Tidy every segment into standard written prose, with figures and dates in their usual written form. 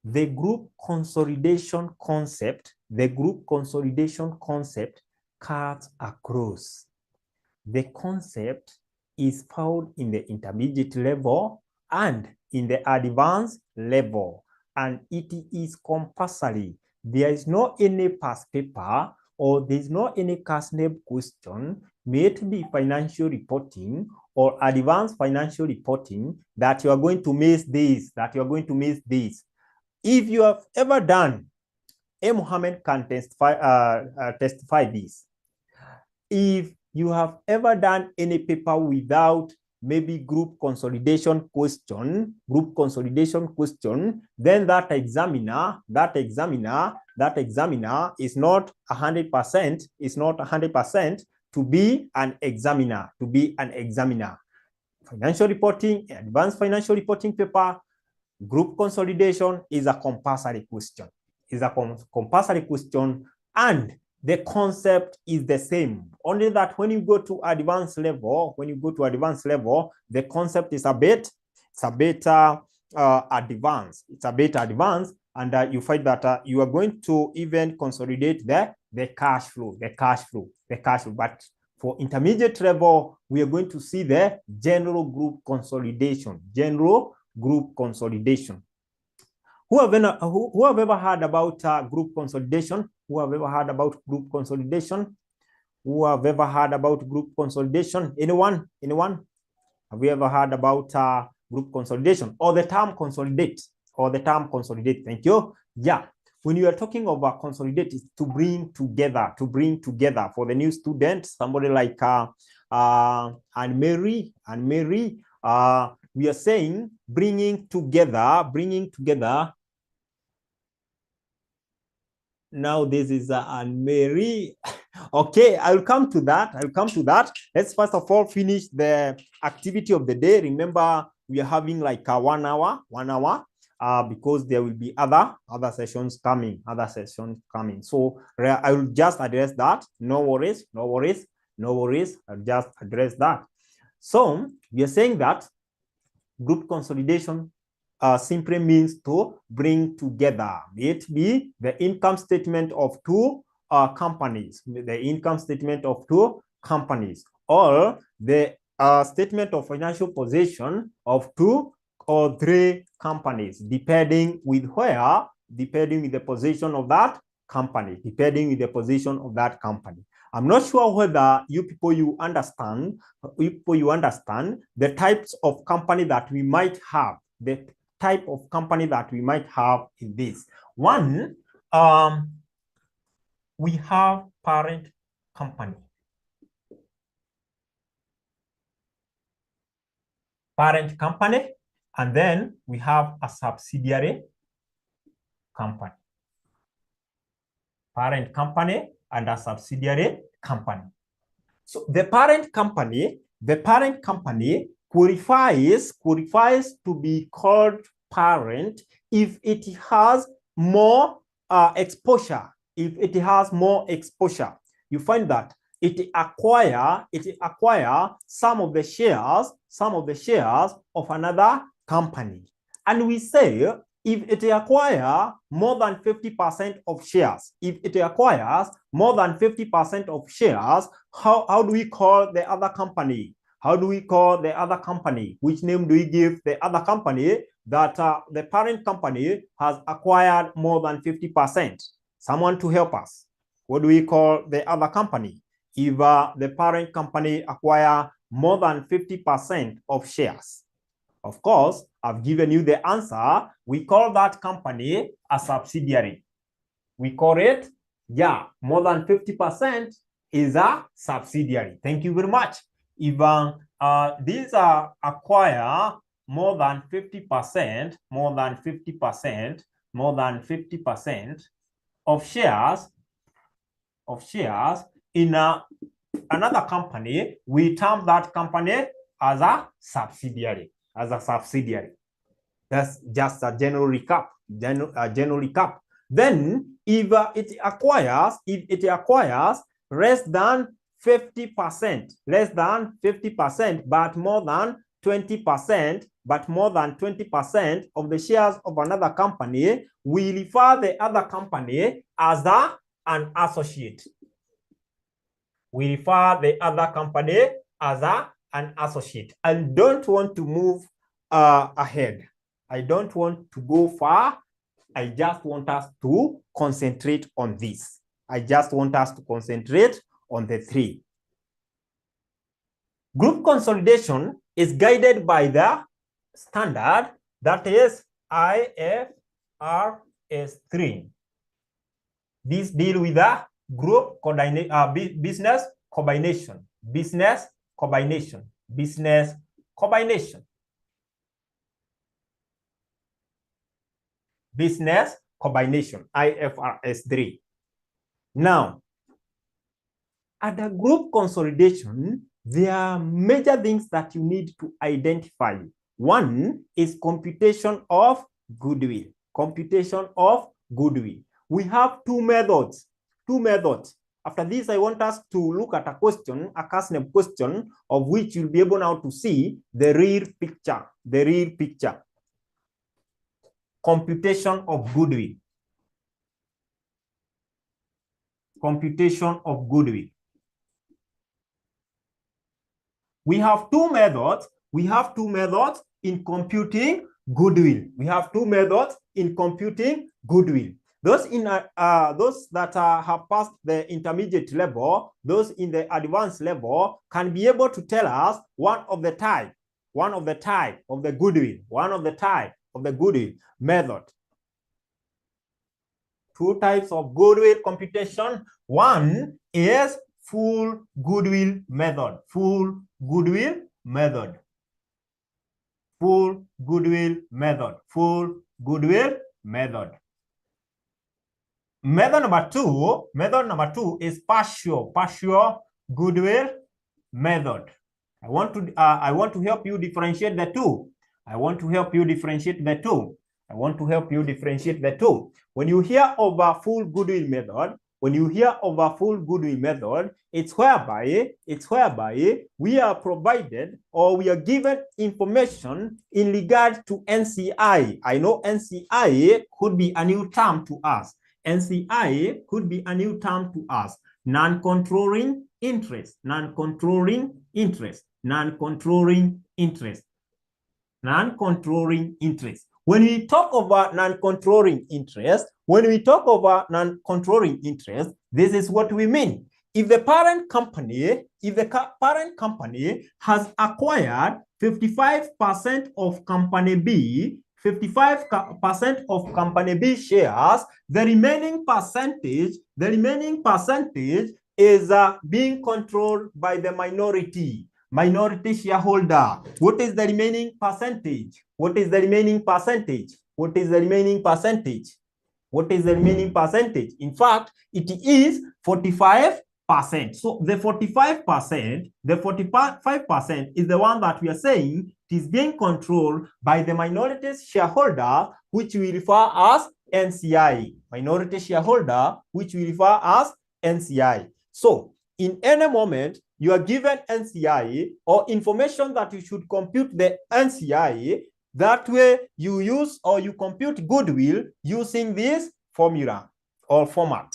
The group consolidation concept, cuts across. The concept is found in the intermediate level and in the advanced level, and it is compulsory. There is no any past paper or there is no any KASNEB question made to be financial reporting or advanced financial reporting that you are going to miss this, If you have ever done, Mohammed can testify this. If you have ever done any paper without maybe group consolidation question, then that examiner is not 100%, to be an examiner, Financial reporting, advanced financial reporting paper, group consolidation is a compulsory question. And the concept is the same. Only that when you go to advanced level, the concept is a bit advanced. It's a bit advanced, and you find that you are going to even consolidate the cash flow. But for intermediate level, we are going to see the general group consolidation. Who have ever heard about group consolidation? Anyone? Have you ever heard about group consolidation or the term consolidate? Thank you. Yeah. When you are talking about consolidate, it's to bring together. For the new students, somebody like Anne-Marie, we are saying bringing together. Now this is Anne-Marie. Okay, I'll come to that. Let's first of all finish the activity of the day. Remember, we are having like a 1 hour, because there will be other sessions coming. So I will just address that. No worries. I'll just address that. So we are saying that group consolidation simply means to bring together. It be the income statement of two companies, or the statement of financial position of 2 or 3 companies, depending with the position of that company, I'm not sure whether you understand the types of company that we might have, in this. One, we have parent company. And then we have a subsidiary company. Parent company and a subsidiary company. So the parent company qualifies to be called parent if it has more exposure. You find that it acquire some of the shares of another company. And we say if it acquires more than 50% of shares, how do we call the other company? Which name do we give the other company that the parent company has acquired more than 50%? Someone to help us. What do we call the other company if the parent company acquire more than 50% of shares? Of course, I've given you the answer. We call that company a subsidiary. We call it, more than 50% is a subsidiary. Thank you very much. If these are acquire more than 50% of shares in another company, we term that company as a subsidiary. That's just a general recap. Then, if it acquires less than 50%, but more than 20%, but more than 20% of the shares of another company, we refer the other company as an associate. We refer the other company as an associate. I don't want to move ahead. I don't want to go far. I just want us to concentrate on this. I just want us to concentrate on the three. Group consolidation is guided by the standard that is IFRS 3. This deal with the group business combination, business combination, business combination, business combination, IFRS 3. Now, at the group consolidation, there are major things that you need to identify. One is computation of goodwill. Computation of goodwill. We have two methods. After this, I want us to look at a question, a KASNEB question, of which you'll be able now to see the real picture. The real picture. Computation of goodwill. Computation of goodwill. We have two methods. We have two methods in computing goodwill. We have two methods in computing goodwill. Those that have passed the intermediate level, those in the advanced level can be able to tell us one of the type of the goodwill method. Two types of goodwill computation. One is full goodwill method. Full goodwill method. Full goodwill method. Full goodwill method. Method number two is partial goodwill method. I want to help you differentiate the two. When you hear of a full goodwill method, it's whereby we are provided or we are given information in regard to NCI. I know NCI could be a new term to us. Non-controlling interest. When we talk about non-controlling interest, this is what we mean. If the parent company has acquired 55% of company B, 55% of company B shares, the remaining percentage is being controlled by the minority shareholder. What is the remaining percentage? In fact, it is 45%. So the 45% is the one that we are saying it is being controlled by the minority shareholder, which we refer as NCI. Minority shareholder, which we refer as NCI. So in any moment, you are given NCI or information that you should compute the NCI. That way you use or you compute goodwill using this formula or format.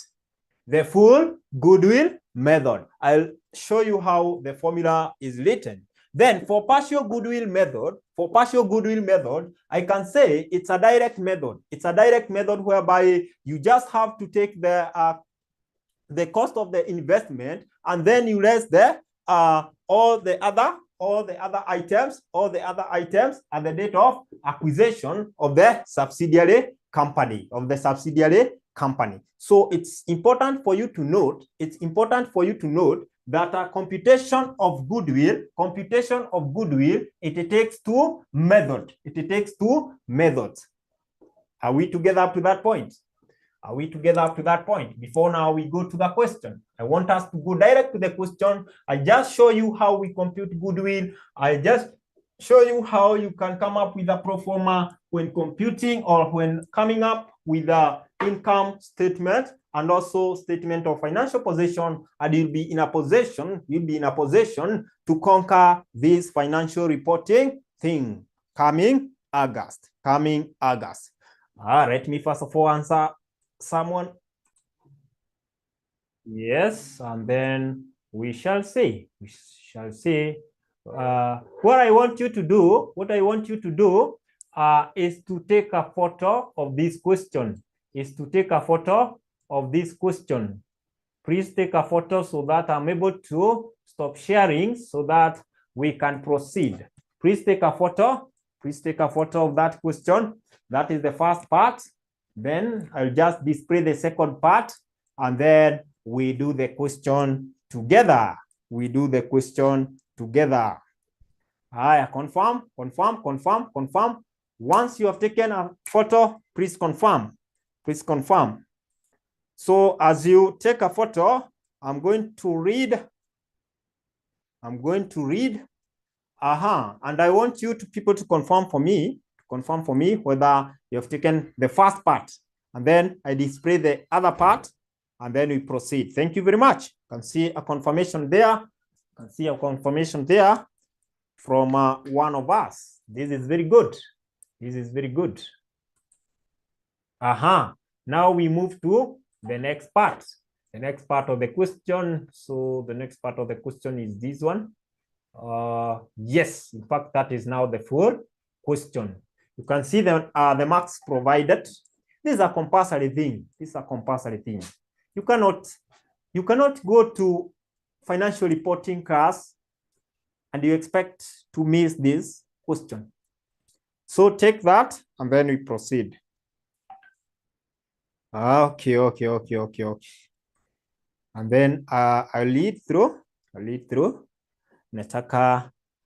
The full goodwill method. I'll show you how the formula is written. Then for partial goodwill method, I can say it's a direct method. It's a direct method whereby you just have to take the cost of the investment and then you less the all the other items at the date of acquisition of the subsidiary company, So it's important for you to note, that a computation of goodwill, it takes two methods. Are we together up to that point? Before now we go to the question. I want us to go direct to the question. I just show you how we compute goodwill. I just show you how you can come up with a pro forma when computing or when coming up with a income statement and also statement of financial position, and you'll be in a position to conquer this financial reporting thing coming August. Let me first of all answer someone. Yes, and then we shall see. What I want you to do is to take a photo of this question. Please take a photo so that I'm able to stop sharing so that we can proceed. Please take a photo of that question. That is the first part. Then I'll just display the second part, and then we do the question together. Confirm. Once you have taken a photo, please confirm. So as you take a photo, I'm going to read. And I want you people to confirm for me whether you have taken the first part, and then I display the other part, and then we proceed. Thank you very much. You can see a confirmation there. From one of us. This is very good. Now we move to the next part. Of the question. So the next part of the question is this one. Yes, in fact, that is now the full question. You can see the marks provided. This is a compulsory thing. You cannot go to financial reporting class and you expect to miss this question. So take that and then we proceed. Okay. And then I'll lead through.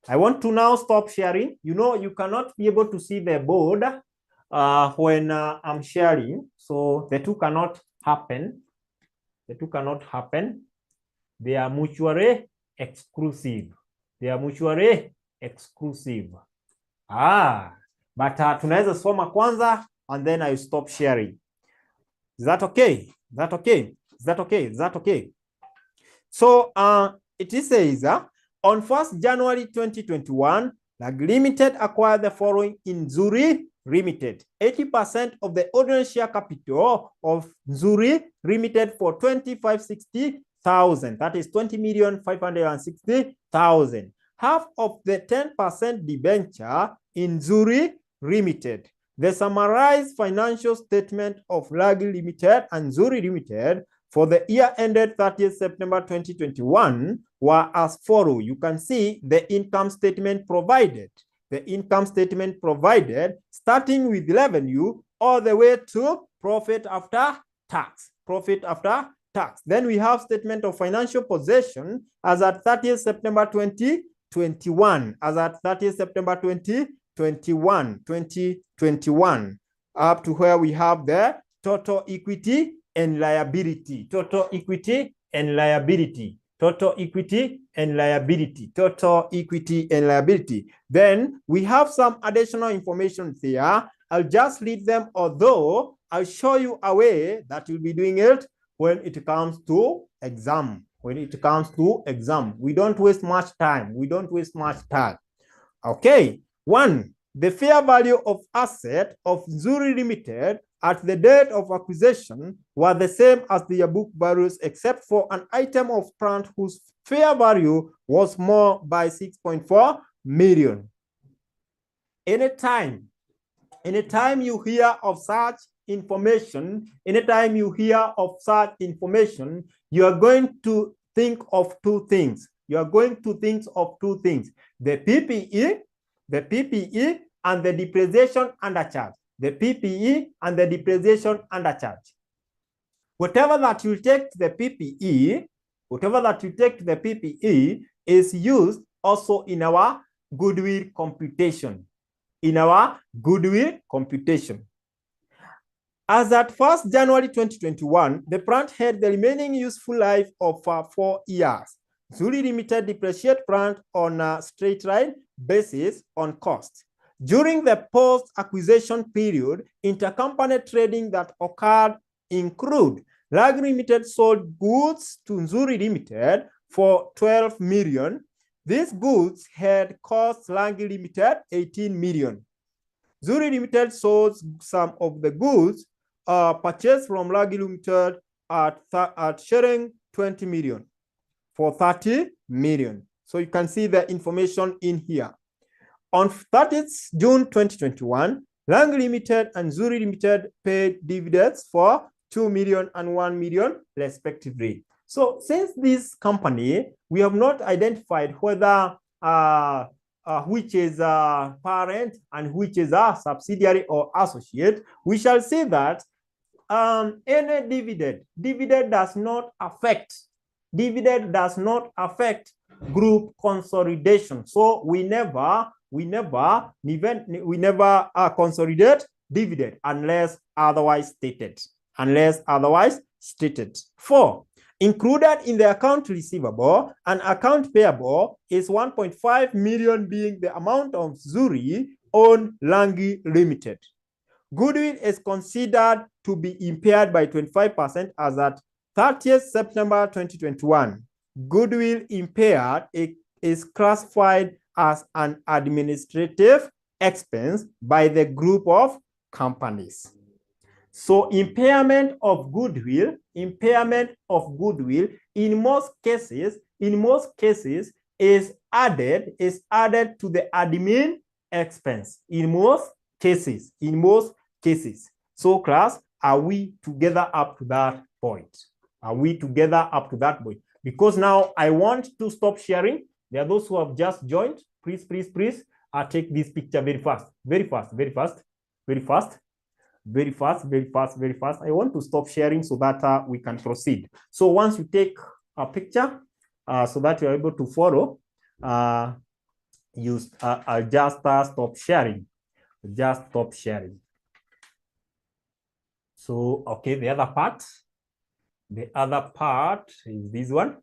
I want to now stop sharing. You cannot be able to see the board when I'm sharing. So the two cannot happen. They are mutually exclusive. But tunaweza soma kwanza and then I stop sharing. Is that okay? So it says on 1st January 2021, Lag Limited acquired the following in Nzuri Limited: 80% of the ordinary share capital of Nzuri Limited for 2560,000. That is 20,560,000. Half of the 10% debenture in Nzuri Limited. The summarized financial statement of Lag Limited and Nzuri Limited for the year ended 30th September 2021 were as follows. You can see the income statement provided. Starting with revenue all the way to profit after tax. Then we have statement of financial possession as at 30th September 2021. Up to where we have the total equity and liability. Then we have some additional information there. I'll just read them, although I'll show you a way that you'll be doing it when it comes to exam. We don't waste much time. Okay. 1. The fair value of asset of Nzuri Limited at the date of acquisition were the same as their book values, except for an item of plant whose fair value was more by 6.4 million. Anytime you hear of such information, you are going to think of two things. The PPE and the depreciation undercharge. Whatever that you take to the PPE, is used also in our goodwill computation. As at 1st January 2021, the plant had the remaining useful life of 4 years. Nzuri Limited depreciate plant on a straight line basis on cost. During the post-acquisition period, intercompany trading that occurred include Lag Limited sold goods to Nzuri Limited for 12 million. These goods had cost Lag Limited 18 million. Nzuri Limited sold some of the goods purchased from Lag Limited at sharing 20 million for 30 million. So you can see the information in here. On 30th June 2021, Lag Limited and Nzuri Limited paid dividends for 2 million and 1 million respectively. So since this company, we have not identified whether which is a parent and which is a subsidiary or associate, we shall say that any dividend does not affect group consolidation. So we never consolidate dividend unless otherwise stated. Four, included in the account receivable and account payable is 1.5 million being the amount of Nzuri on Langi Limited. Goodwill is considered to be impaired by 25% as at 30th September 2021. Goodwill impaired is classified as an administrative expense by the group of companies. So impairment of goodwill in most cases is added to the admin expense. In most cases. So class, are we together up to that point? Because now I want to stop sharing. There are those who have just joined. Please, take this picture very fast. I want to stop sharing so that we can proceed. So once you take a picture so that you're able to follow, I'll just stop sharing. So, okay, the other part is this one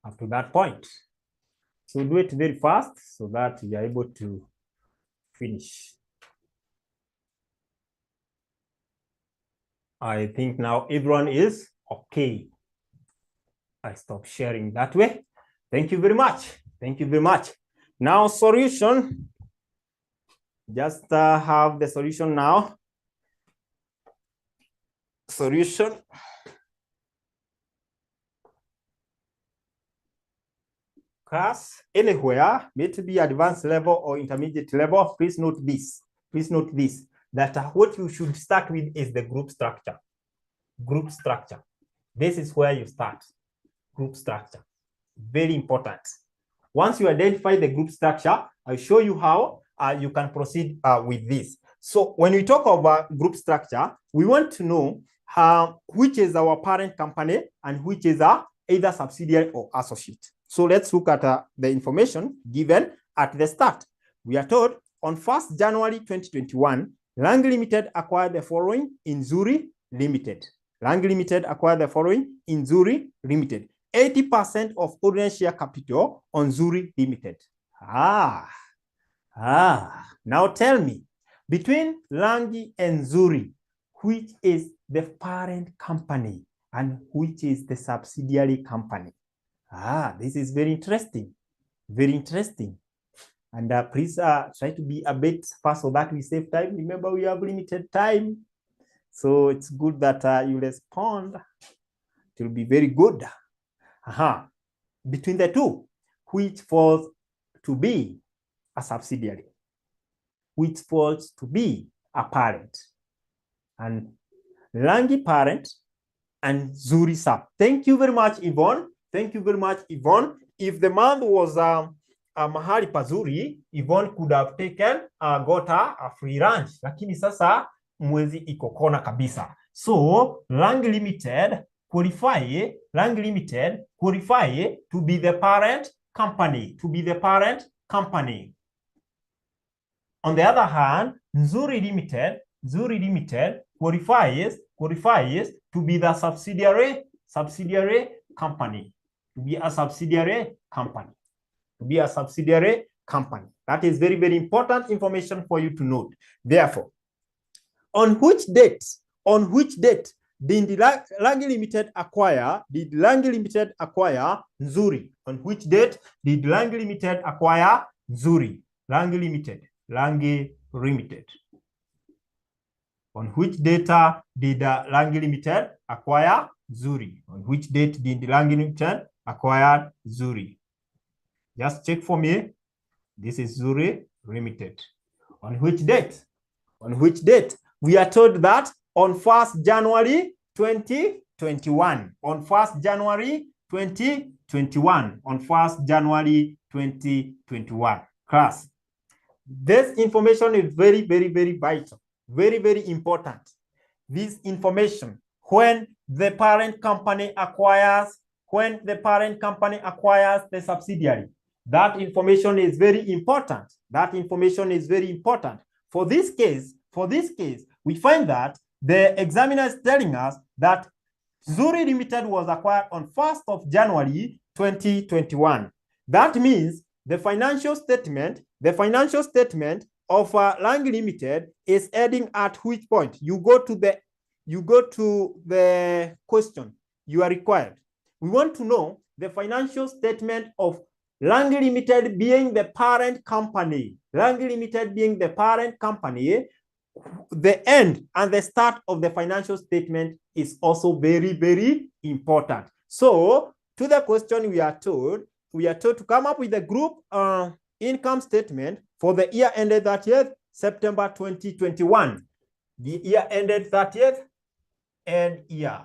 up to that point. So do it very fast so that you're able to finish. I think now everyone is okay. I stop sharing that way. Thank you very much. Now solution. Just have the solution now. Solution. Class, anywhere, may it be advanced level or intermediate level, please note this. That what you should start with is the group structure. This is where you start. Group structure. Very important. Once you identify the group structure, I'll show you how you can proceed with this. So when we talk about group structure, we want to know which is our parent company and which is either subsidiary or associate. So let's look at the information given at the start. We are told on 1st January 2021, Lang Limited acquired the following in Nzuri Limited. 80% of ordinary share capital on Nzuri Limited. Now tell me, between Langi and Nzuri, which is the parent company and which is the subsidiary company? This is very interesting. And please try to be a bit fast so that we save time. Remember, we have limited time. So it's good that you respond. It will be very good. Between the two, which falls to be a subsidiary, which falls to be a parent, and Langi parent and Nzuri sub. Thank you very much, Yvonne. If the month was mahali pazuri, Yvonne could have got a free lunch. Lakini sasa mwezi iko kona kabisa. So Lang Limited qualify to be the parent company. On the other hand, Nzuri Limited qualifies to be the subsidiary company. company. That is very, very important information for you to note. Therefore, on which date did Langi Limited acquire Nzuri? On which date did Langi Limited acquire Nzuri? Langi Limited. On which data did Langi Limited acquire Nzuri? On which date did Langi Limited acquire Nzuri? Just check for me. This is Nzuri Limited. On which date? On which date? We are told that on 1st January 2021. On 1st January 2021. On 1st January 2021. Class, this information is very, very, very vital. Very, very important. This information, when the parent company acquires the subsidiary, that information is very important. That information is very important. For this case, we find that the examiner is telling us that Nzuri Limited was acquired on 1st of January 2021. That means the financial statement of Langi Limited is heading at which point? You go to the question you are required. We want to know the financial statement of Langi Limited being the parent company. Langi Limited being the parent company. The end and the start of the financial statement is also very, very important. So, to the question, we are told to come up with a group income statement for the year ended 30th September 2021. The year ended 30th and year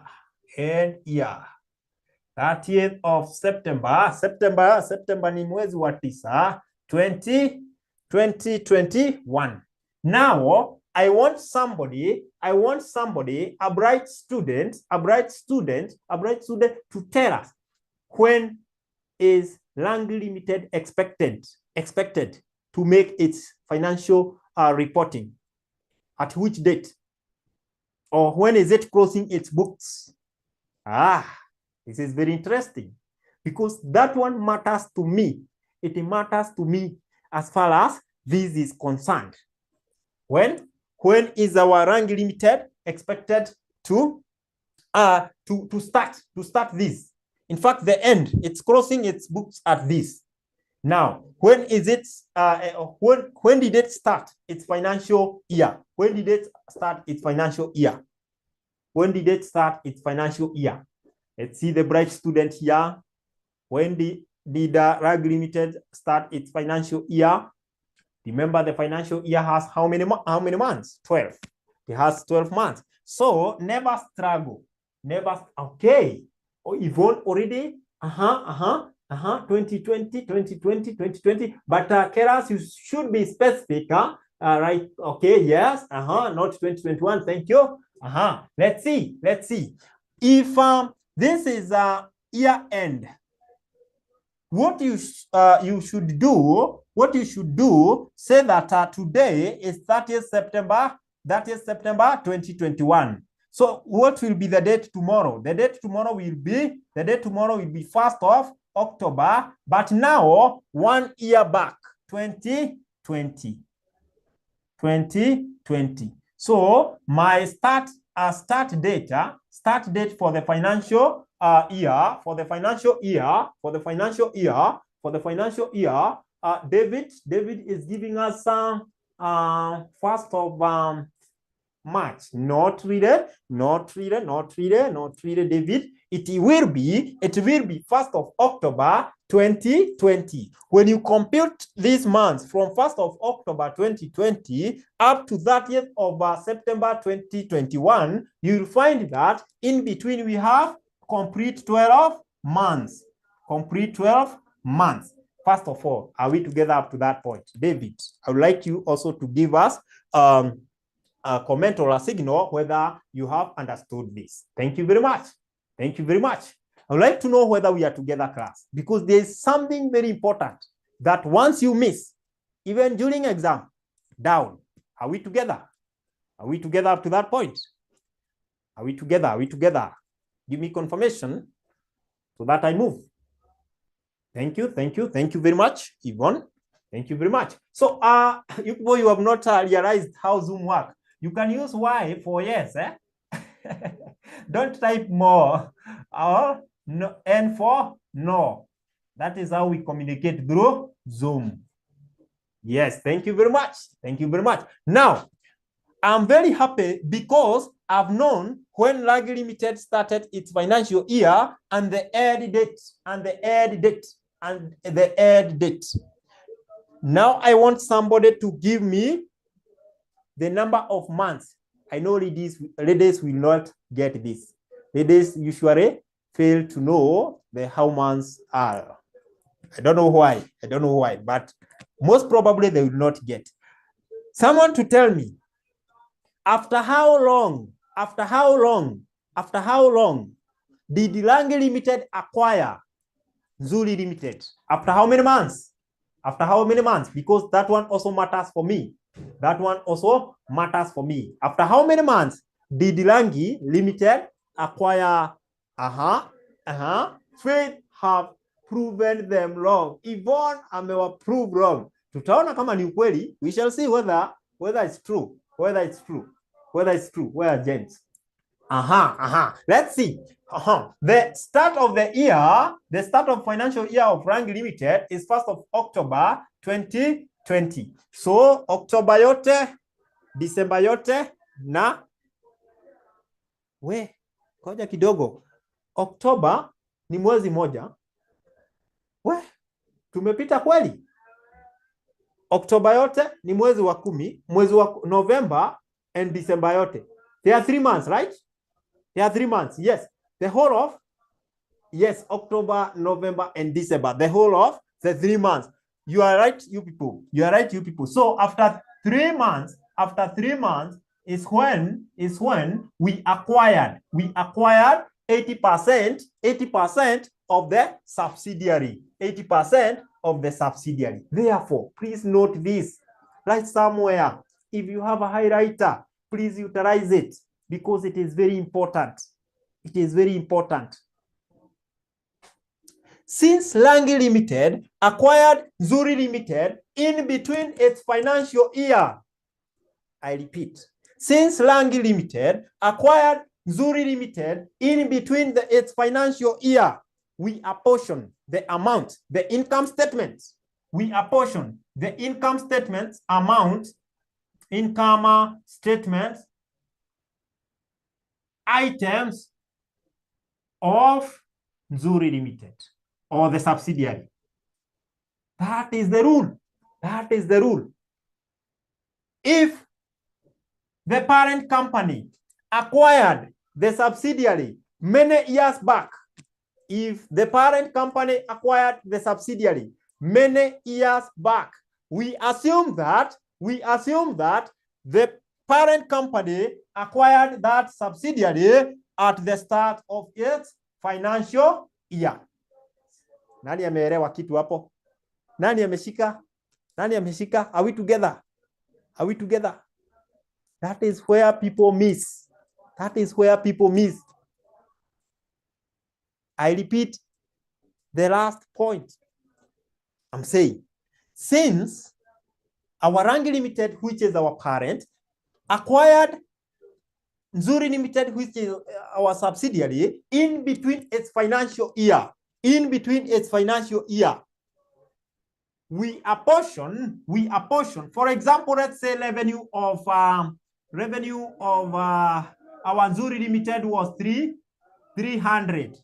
30th of September ni mwezi wa 9 2021. Now I want somebody, a bright student to tell us, when is Langi Limited expected to make its financial reporting? At which date? Or when is it closing its books? This is very interesting, because that one matters to me. It matters to me as far as this is concerned. When is our Langi Limited expected to start this? In fact, the end, it's closing its books at this. Now, when is it? When did it start its financial year? When did it start its financial year? When did it start its financial year? Let's see the bright student here. When did Langi Limited start its financial year? Remember, the financial year has how many months? 12. It has 12 months. So never struggle. Never. Okay. Oh, Yvonne already. 2020. But Keras, you should be specific. Right. Okay. Yes. Not 2021. Thank you. Let's see. If this is a year end, what you should do, say that today is 30th September 2021. So what will be the date tomorrow? The date tomorrow will be 1st of October, but now 1 year back, 2020. So my start date for the financial year, David is giving us 1st of March. Not really, David. It will be 1st of October 2020. When you compute these months from 1st of October 2020 up to 30th of September 2021, you'll find that in between we have complete 12 months. First of all, are we together up to that point? David, I would like you also to give us a comment or a signal whether you have understood this. Thank you very much. I would like to know whether we are together, class, because there is something very important that once you miss, even during exam, down. Are we together? Are we together up to that point? Are we together? Give me confirmation so that I move. Thank you very much, Yvonne. Thank you very much. So, you have not realized how Zoom works. You can use Y for yes. Don't type more. Or no, N for no. That is how we communicate through Zoom. Yes, thank you very much. Thank you very much. Now, I'm very happy because I've known when Rugby Limited started its financial year and the end date and the end date and the end date. Now I want somebody to give me the number of months. I know ladies will not get this. Ladies usually fail to know how months are. I don't know why. I don't know why, but most probably they will not get. Someone to tell me, after how long did Lange Limited acquire Zuri Limited? After how many months? After how many months? Because that one also matters for me. That one also matters for me. After how many months did Lange Limited acquire? Faith have proven them wrong. Yvonne amewaprove wrong. Tutaona kama ni ukweli. We shall see whether it's true. Whether it's true. Where are James? Let's see. The start of the year, the start of financial year of Rank Limited is 1st of October 2020. So October yote, December yote na koja kidogo. October ni mwezi moja. Tumepita kweli. October yote ni mwezi wa 10, mwezi wa November and December yote. There are 3 months, right? There are 3 months. Yes. The whole of, yes, October, November, and December. The whole of the 3 months. You are right, you people. You are right, you people. So after 3 months, is when we acquired 80% of the subsidiary. 80% of the subsidiary. Therefore, please note this. Write somewhere. If you have a highlighter, please utilize it because it is very important. It is very important. Since Lange Limited acquired Zuri Limited in between its financial year, I repeat, since Lange Limited acquired Zuri Limited in between its financial year, we apportion the amount, the income statements. We apportion the income statements amount, income statements, items of Zuri Limited or the subsidiary. That is the rule. That is the rule. If the parent company acquired the subsidiary many years back, if the parent company acquired the subsidiary many years back, we assume that the parent company acquired that subsidiary at the start of its financial year. Nani ameelewa kitu hapo? Nani ameshika? Nani ameshika? Are we together? Are we together? That is where people miss. That is where people miss. I repeat the last point. I'm saying, since our Rangi Limited, which is our parent, acquired Zuri Limited, which is our subsidiary, in between its financial year, we apportion, for example, let's say revenue of our Zuri Limited was 300.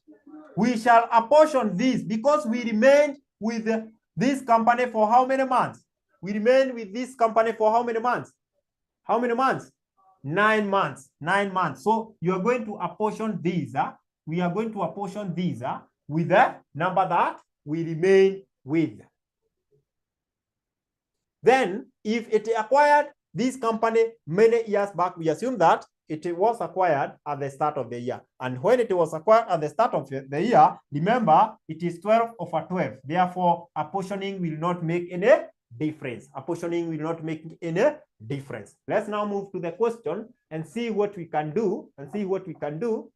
We shall apportion this because we remained with this company for how many months? We remained with this company for how many months? How many months? 9 months. 9 months. So you are going to apportion these. We are going to apportion these with the number that we remain with. Then, if it acquired this company many years back, we assume that it was acquired at the start of the year. And when it was acquired at the start of the year, remember, it is 12 over 12. Therefore, apportioning will not make any difference. Apportioning will not make any difference. Let's now move to the question and see what we can do, and see what we can do.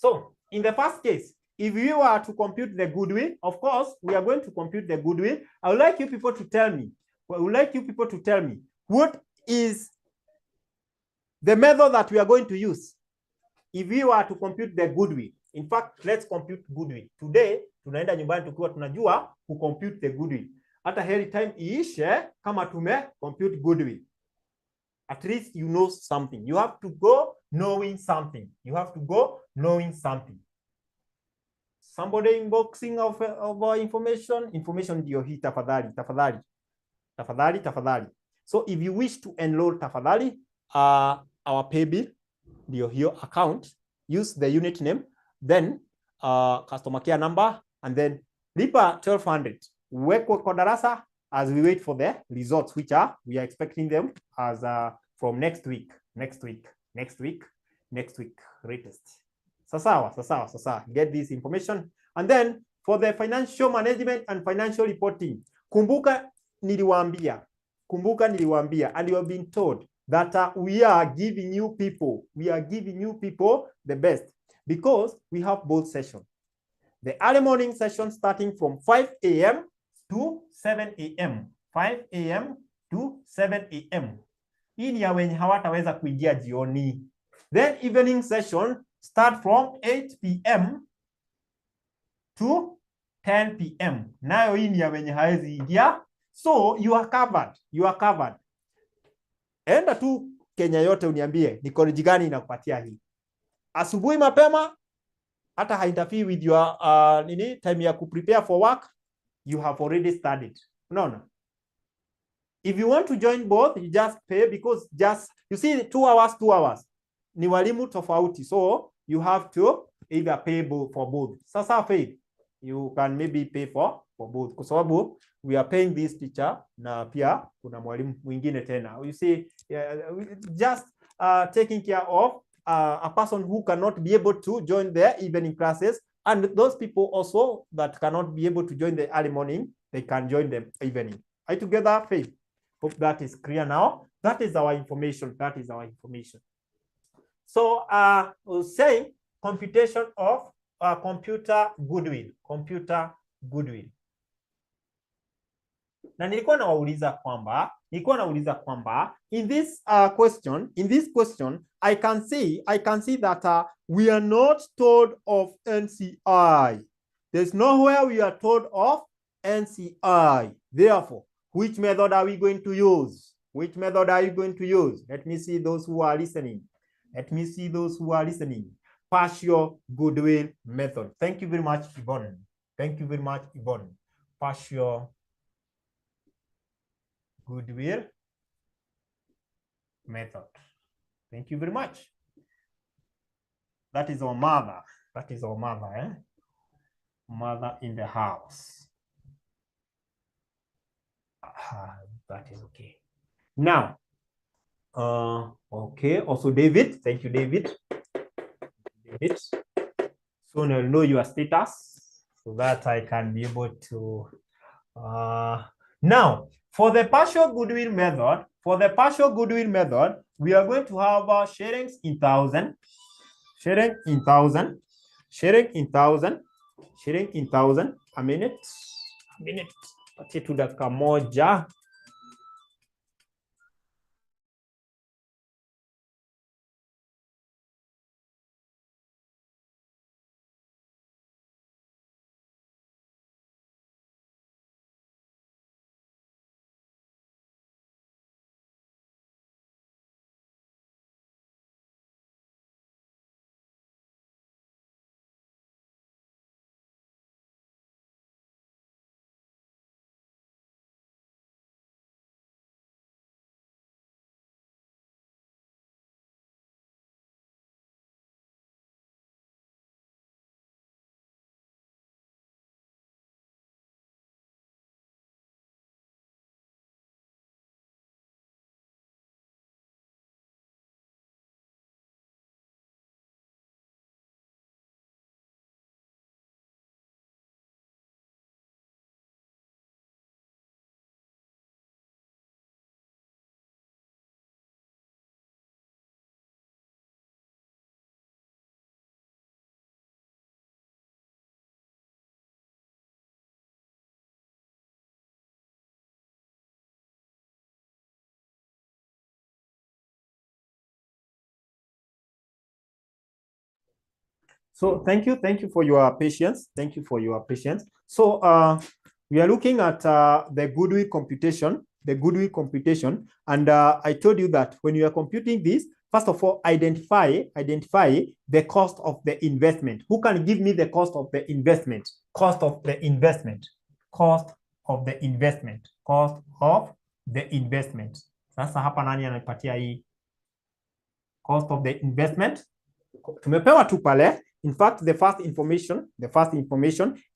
So in the first case, if we were to compute the goodwill, of course, we are going to compute the goodwill. I would like you people to tell me, what is the method that we are going to use if we were to compute the goodwill. In fact, let's compute goodwill. Today, tunaenda nyumbani tukiwa tunajua ku compute the goodwill. Hata heri time iishe kama tume compute goodwill. At least you know something. You have to go knowing something. Somebody inboxing of information ndio hii tafadhali. So if you wish to enroll tafadhali, our pay bill ndio hiyo account, use the unit name, then customer care number, and then lipa 1200. Wekwe kwa darasa as we wait for the results, which we are expecting them as from next week latest. Sasa get this information. And then for the financial management and financial reporting, kumbuka niliwaambia, and you have been told that we are giving you people the best, because we have both sessions. The early morning session starting from 5 a.m. to 7 a.m. 5 a.m. to 7 a.m. Hii ni ya wenye hawataweza kuingia jioni. Then evening session start from 8 p.m. to 10 p.m. Nayo hii ni ya wenye hawezi ingia. So you are covered. Enda tu Kenya yote uniambie ni college gani inakupatia hii. Asubuhi mapema, hata hainterfere with your time ya prepare for work, you have already studied. No. If you want to join both, you just pay, because you see 2 hours ni walimu tofauti, so you have to either pay for both. Sasa Faith, you can maybe pay for both, kwa sababu we are paying this teacher na pia kuna mwalimu mwingine tena. You see, just taking care of a person who cannot be able to join the evening classes, and those people also that cannot be able to join the early morning, they can join the evening. Are you together, Faith? Hope that is clear now. That is our information. So we'll say computation of computer goodwill. Na nilikuwa nauliza kwamba in this question I can see that we are not told of NCI. There's nowhere we are told of NCI. Therefore, which method are we going to use? Let me see those who are listening. Partial goodwill method. Thank you very much, Yvonne. Partial goodwill method. Thank you very much. That is our mother. Mother in the house. That is okay. Now, okay. Also, David. Thank you, David. Soon I'll know your status so that I can be able to. Now, for the partial goodwill method, we are going to have sharings in thousand, a minute. Patie tu dakika moja. So thank you for your patience. Thank you for your patience. So we are looking at the goodwill computation, and I told you that when you are computing this, first of all, identify the cost of the investment. Who can give me the cost of the investment? Cost of the investment. Cost of the investment. Cost of the investment. Sasa hapa nani anapatia hii cost of the investment? Tumepewa tu pale. In fact, the first information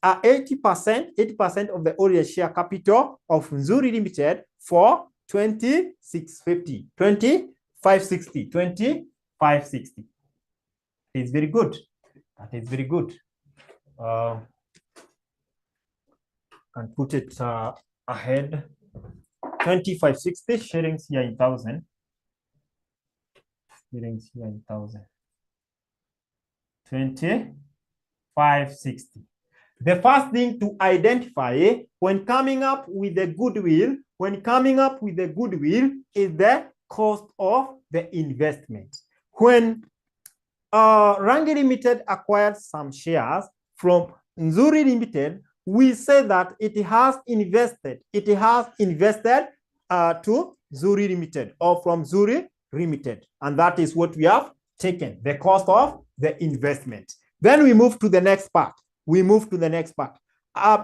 are 80% of the ordinary share capital of Nzuri Limited for 2650, 2560, 2560. It's very good. That is very good. Can put it ahead. 2560 shillings here in 1,000. Shillings here in 1,000. 2560. The first thing to identify when coming up with the goodwill, is the cost of the investment. When Rangi Limited acquired some shares from Nzuri Limited, we say that it has invested to Nzuri Limited or from Nzuri Limited, and that is what we have taken, the cost of the investment. Then we move to the next part.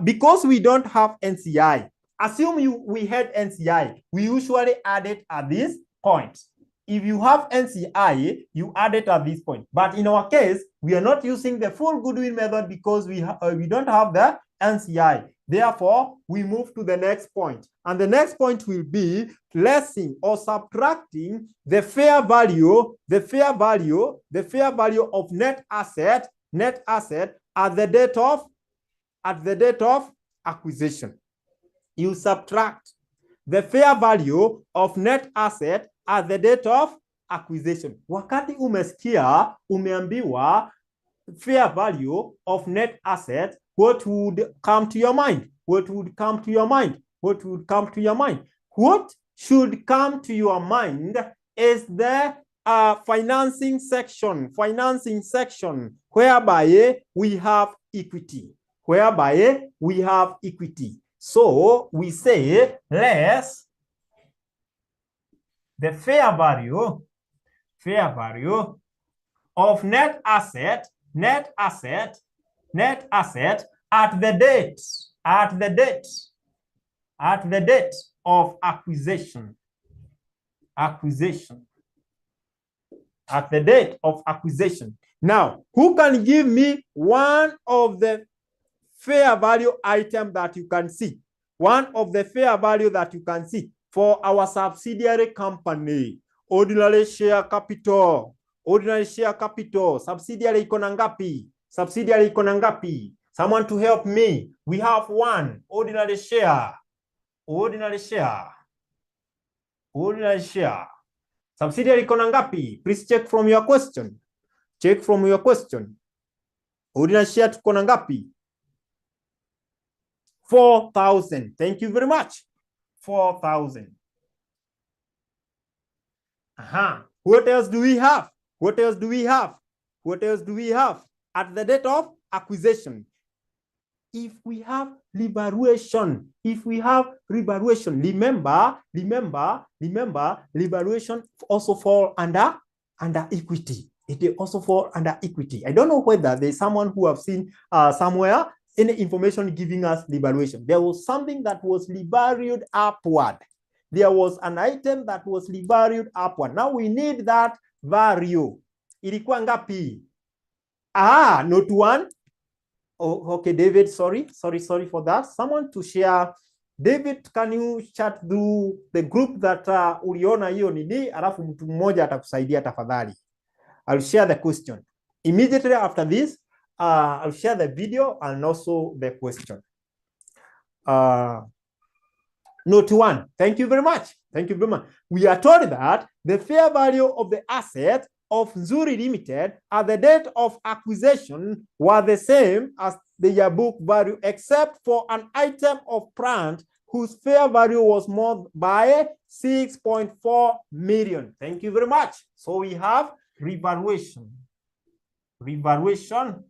Because we don't have NCI, assume we had NCI, we usually add it at this point. If you have NCI, you add it at this point. But in our case, we are not using the full goodwill method because we don't have the NCI. Therefore, we move to the next point. And the next point will be lessing or subtracting the fair value of net asset at the date of acquisition. You subtract the fair value of net asset at the date of acquisition. Wakati umesikia umeambiwa fair value of net asset, what would come to your mind? What should come to your mind is the financing section, whereby we have equity. So we say less the fair value of net asset at the date of acquisition. At the date of acquisition. Now, who can give me one of the fair value item that you can see? One of the fair value that you can see for our subsidiary company. Ordinary share capital. Subsidiary iko na ngapi? Someone to help me. We have one ordinary share. Subsidiary iko na ngapi? Please check from your question. Ordinary share tuko na ngapi? 4,000. Thank you very much. 4,000. What else do we have? At the date of acquisition? If we have revaluation, remember, revaluation also fall under equity. It also fall under equity. I don't know whether there's someone who have seen somewhere any information giving us revaluation. There was something that was revalued upward. There was an item that was revalued upward. Now we need that value. Ilikuwa ngapi? Not one. Oh, okay, David, sorry for that. Someone to share. David, can you chat through the group that uliona hiyo nini, alafu mtu mmoja atakusaidia tafadhali. I'll share the question. Immediately after this, I'll share the video and also the question. Note one. Thank you very much. We are told that the fair value of the asset of Nzuri Limited at the date of acquisition were the same as the yearbook value, except for an item of plant whose fair value was more by 6.4 million. Thank you very much. So we have revaluation. revaluation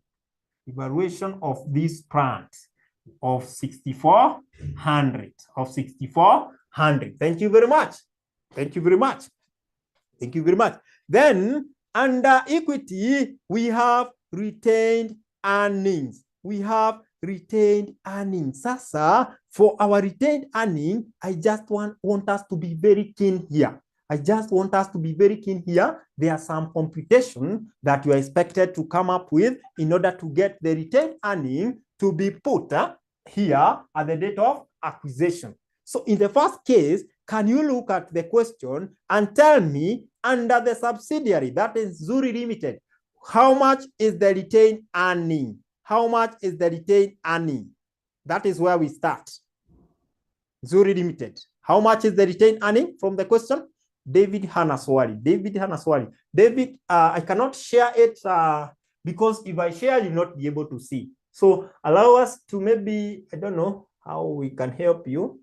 of this plant of 6,400 of 6,400. Thank you very much. Thank you very much. Thank you very much. Then under equity, we have retained earnings. We have retained earnings. Sasa, for our retained earning, I just want us to be very keen here. I just want us to be very keen here. There are some computation that you are expected to come up with in order to get the retained earning to be put here at the date of acquisition. So in the first case, can you look at the question and tell me under the subsidiary, that is Zuri Limited, how much is the retained earning? How much is the retained earning? That is where we start. Zuri Limited. How much is the retained earning from the question? David Hanaswari. David Hanaswari. David, I cannot share it because if I share, you'll not be able to see. So allow us to maybe, I don't know how we can help you.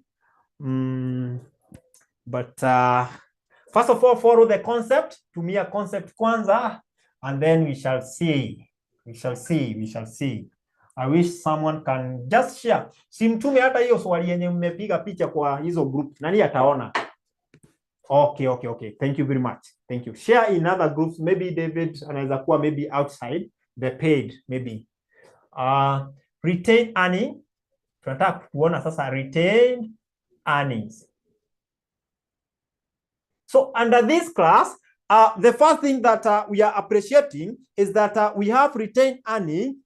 But first of all, follow the concept. Tumia concept kwanza, and then we shall see. We shall see. We shall see. I wish someone can just share. Simtume hata hiyo swali yenye mmepiga picha kwa hizo group. Nani ataona? Okay. Thank you very much. Thank you. Share in other groups. Maybe David anaweza kuwa maybe outside the page. Maybe. Retained earning. Tunataka kuona sasa retained earnings. So under this class, the first thing that we are appreciating is that we have retained earning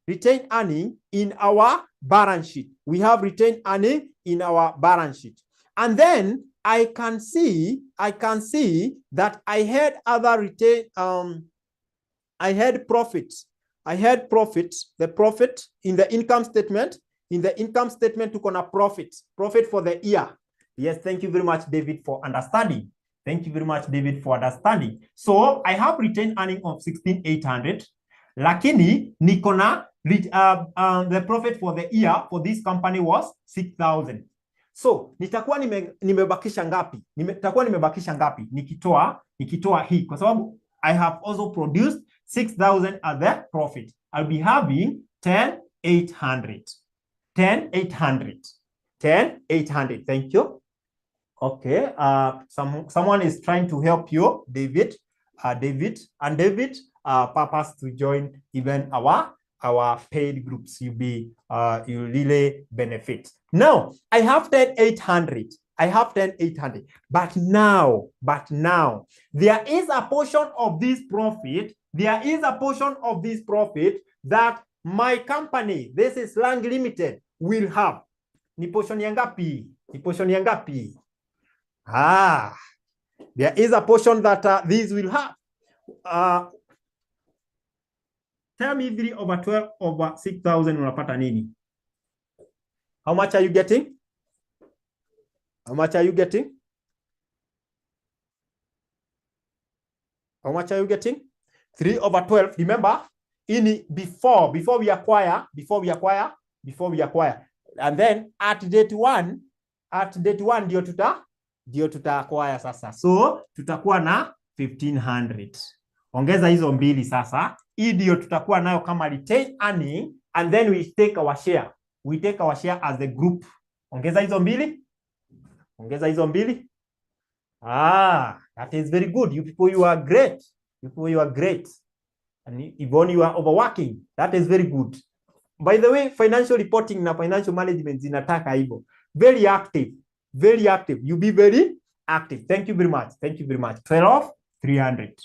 in our balance sheet. We have retained earning in our balance sheet. And then I can see that I had other retained, I had profits. The profit in the income statement. In the income statement, to gonna profit for the year. Yes, thank you very much, David, for understanding. Thank you very much, David, for understanding. So I have retained earning of 16,800. Lakini nikona the profit for the year for this company was 6,000. So nitakuwa nimebakisha ngapi? Nitakuwa nimebakisha ngapi? Nikitoa hii kwa sababu I have also produced 6,000 as the profit. I'll be having 10,800. 10,800. Thank you. Okay. Someone is trying to help you, David. David purpose to join even our paid groups. You really benefit. Now I have 10,800. But now there is a portion of this profit. That my company, this is Lang Limited, will have. Ni portion yangapi? There is a portion that these will have. Tell me 3 over 12 over 6,000 unapata nini? How much are you getting? 3 over 12. Remember, before we acquire. And then at date 1 ndio tutaacquire sasa. So tutakuwa na 1,500. Ongeza hizo mbili sasa. Hii ndio tutakuwa nayo kama retained earning, and then we take our share. We take our share as a group. Ongeza hizo mbili. That is very good. You people, you are great. And even you are overworking. That is very good. By the way, financial reporting na financial management zinataka hivyo. Very active. You be very active. Thank you very much. 12,300.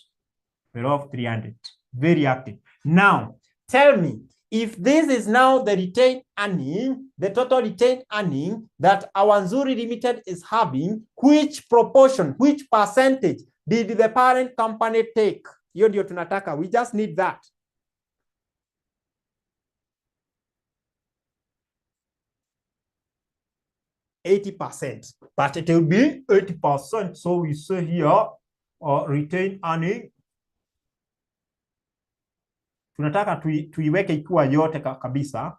Very active. Now, tell me, if this is now the retained earning, the total retained earning that our Nzuri Limited is having, which percentage did the parent company take? Hiyo ndio tunataka. We just need that. %80, but it will be 80%. So we say here, retained earning. Tunataka tuiweke ikiwa yote kabisa.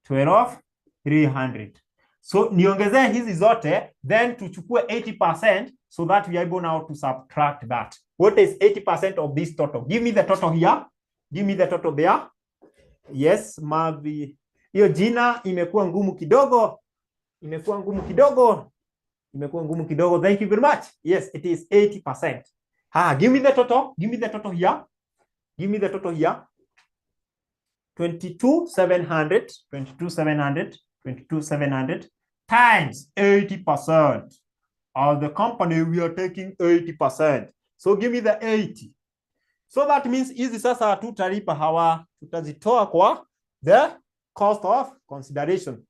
12,300. So niongezee hizi zote, then tuchukue 80% so that we are able now to subtract that. What is 80% of this total? Give me the total here. Give me the total there. Yes, Mavi. Hiyo jina imekuwa ngumu kidogo. Imekuwa ngumu kidogo. Imekuwa ngumu kidogo. Thank you very much. Yes, it is 80%. Give me the total. Give me the total here. Give me the total here. 22,700. 22,700. 22,700 times 80%. As the company, we are taking 80%. So give me the 80. So that means hizi sasa tutalipa hawa, tutazitoa kwa the cost of consideration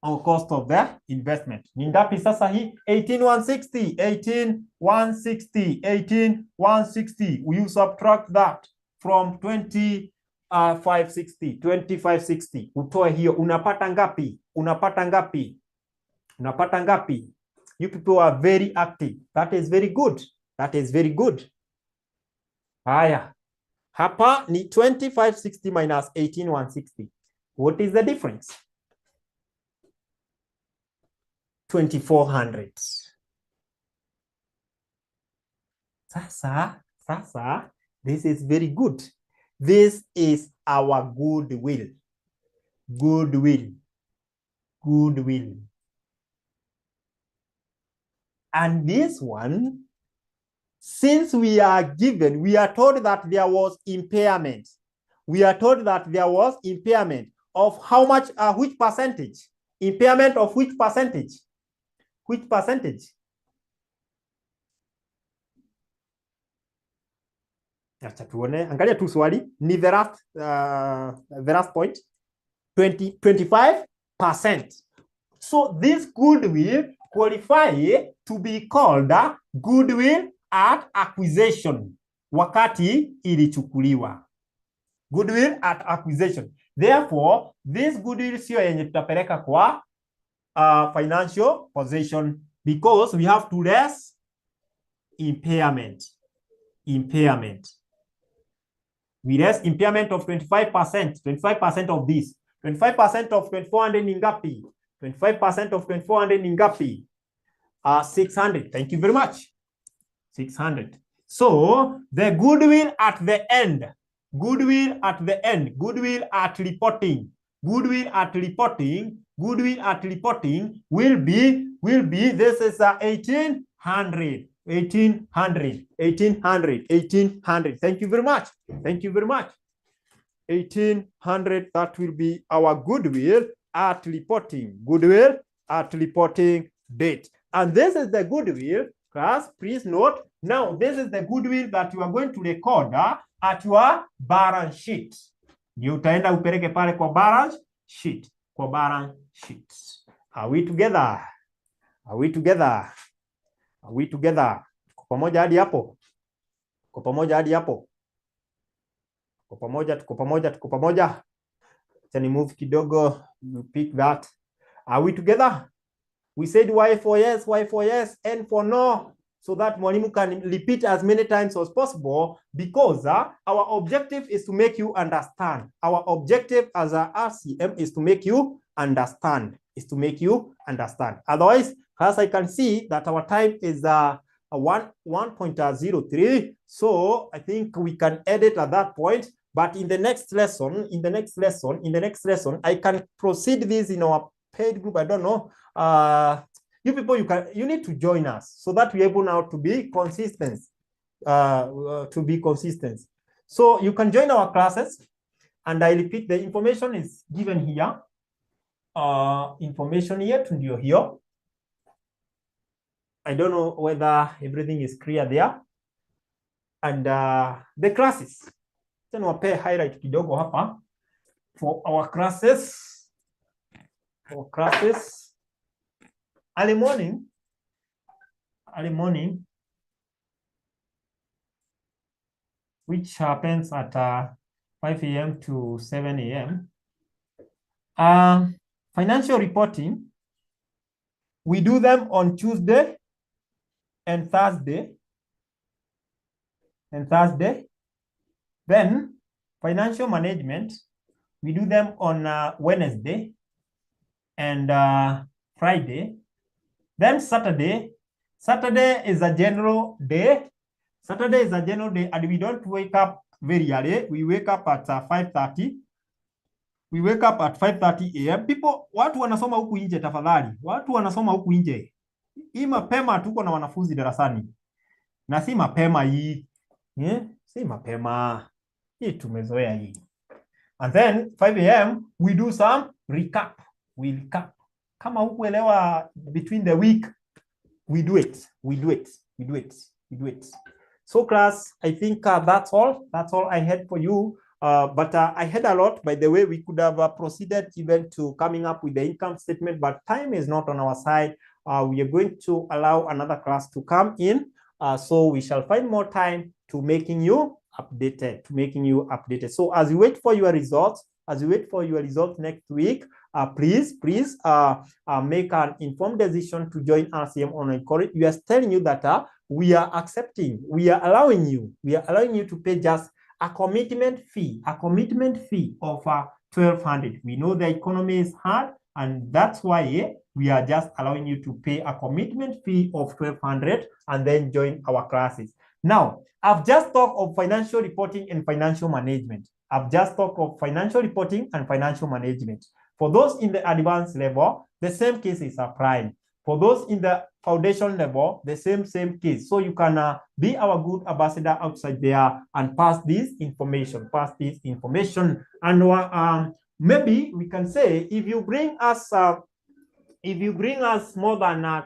or cost of the investment. Ni ngapi sasa hii? 18,160, 18,160, 18,160. You subtract that from 20,560, 20,560. Utoe hiyo, unapata ngapi? Unapata ngapi? Unapata ngapi? You people are very active. That is very good. That is very good. Haya. Hapa ni 2560 minus 18160. What is the difference? 2400. Sasa, this is very good. This is our goodwill. Goodwill. Goodwill. And this one, since we are told that there was impairment. We are told that there was impairment of how much, which percentage? Impairment of which percentage? Which percentage? Acha tuone, angalia tu swali, ni the last point, 25%. So this goodwill qualify to be called goodwill at acquisition, wakati ilichukuliwa. Goodwill at acquisition. Therefore, this goodwill sio yenye tutapeleka kwa financial position because we have to less impairment. Impairment. We less impairment of 25%. 25% of this. 25% of 2400 ni ngapi? 25% of 2400 ni ngapi? 600. Thank you very much. 600. So the goodwill at the end. Goodwill at the end. Goodwill at reporting. Goodwill at reporting. Goodwill at reporting will be this is 1800. 1800. 1800. 1800. Thank you very much. Thank you very much. 1800. That will be our goodwill at reporting. Goodwill at reporting date. And this is the goodwill, class, please note. Now, this is the goodwill that you are going to record at your balance sheet. You utaenda upeleke pale kwa balance sheet. Kwa balance sheet. Are we together? Are we together? Are we together? Tuko pamoja hadi hapo? Tuko pamoja hadi hapo? Tuko pamoja, tuko pamoja, tuko pamoja. Can you move kidogo? You pick that. Are we together? We said Y for yes, N for no, so that mwalimu can repeat as many times as possible because our objective is to make you understand. Our objective as a RCM is to make you understand. Otherwise, as I can see that our time is 1.03, so I think we can edit at that point. But in the next lesson, I can proceed this in our paid group. I don't know. You people, you need to join us so that we're able now to be consistent. So you can join our classes, and I repeat, the information is given here. Information here to you here. I don't know whether everything is clear there. And the classes. Then we'll pay highlight kidogo hapa for our classes. Early morning, which happens at 5 a.m. to 7 a.m. Financial reporting, we do them on Tuesday and Thursday. Then financial management, we do them on Wednesday and Friday. Then Saturday is a general day. And we don't wake up very early. We wake up at 5:30. We wake up at 5:30 a.m. People, watu wanasoma huku nje tafadhali. Watu wanasoma huku nje. Hii mapema tuko na wanafunzi darasani. Na si mapema hii. Si mapema. Hii tumezoea hii. And then 5 a.m. we do some recap. We recap. Kama hukuelewa between the week, we do it. We do it. We do it. We do it. So class, I think that's all. That's all I had for you. But I had a lot. By the way, we could have proceeded even to coming up with the income statement, but time is not on our side. We are going to allow another class to come in. So we shall find more time to making you updated, So as you wait for your results, next week, please make an informed decision to join RCM online college. We are telling you that we are allowing you to pay just a commitment fee of 1,200. We know the economy is hard, and that's why we are just allowing you to pay a commitment fee of 1,200 and then join our classes. Now, I've just talked of financial reporting and financial management. For those in the advanced level, the same case is applied. For those in the foundation level, the same case. So you can be our good ambassador outside there and pass this information. And maybe we can say, if you bring us more than